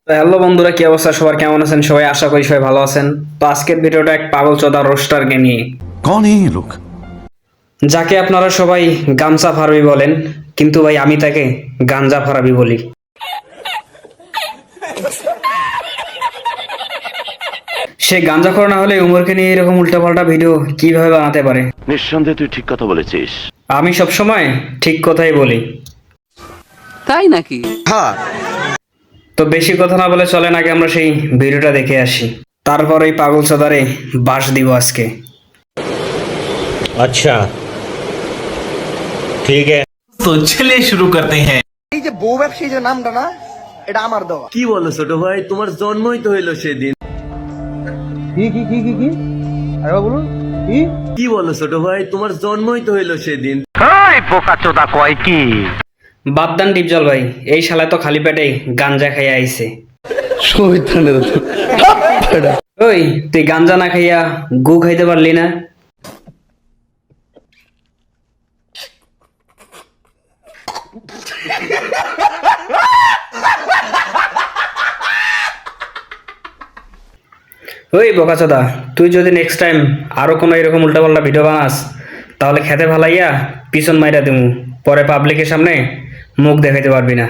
Hello বন্ধুরা, কি অবস্থা সবার? কেমন আছেন সবাই? আশা করি সবাই ভালো আছেন। তো আজকের ভিডিওটা এক পাগল চোদা রোস্টারকে নিয়ে, कौन है ये लोग। যাকে আপনারা সবাই গামছা ফারাবি বলেন, কিন্তু ভাই আমি তাকে গাঞ্জা ফারাবি বলি। সে গাঞ্জাখোর না হলে উমরকে নিয়ে এরকম উল্টাপাল্টা ভিডিও কিভাবে বানাতে পারে? নিঃসন্দেহে তুই ঠিক কথা বলেছিস। আমি সবসময় ঠিক কথাই বলি। তাই নাকি? তো বেশি কথা না বলে চলেন আগে আমরা সেই ভিডিওটা দেখে আসি, তারপর এই পাগল চোদারে বাস দিব আজকে। अच्छा ठीक है तो चलिए शुरू करते हैं। এই যে বউ ব্যবসায়ী যে নামটা না, এটা আমার দেওয়া। কি বলো ছোট ভাই, তোমার জন্মই তো হইলো সেদিন। কি আরে বলুন কি কি বলো ছোট ভাই, তোমার জন্মই তো হইলো সেদিন। বাদ দেন ডিপজল ভাই, এই শালায় তো খালি পেটে গাঞ্জা খাইয়া আইছে। ওই তুই গাঞ্জা না খাইয়া গু খাইতে পারলি না? ওই বোকাচোদা, তুই যদি নেক্সট টাইম আরো কোনো এরকম উল্টাপাল্টা ভিডিও বানাস, তাহলে খেতে ফালাইয়া পিছন মাইরা দিমু, পরে পাবলিকের সামনে মুখ দেখাইতে পারবি না।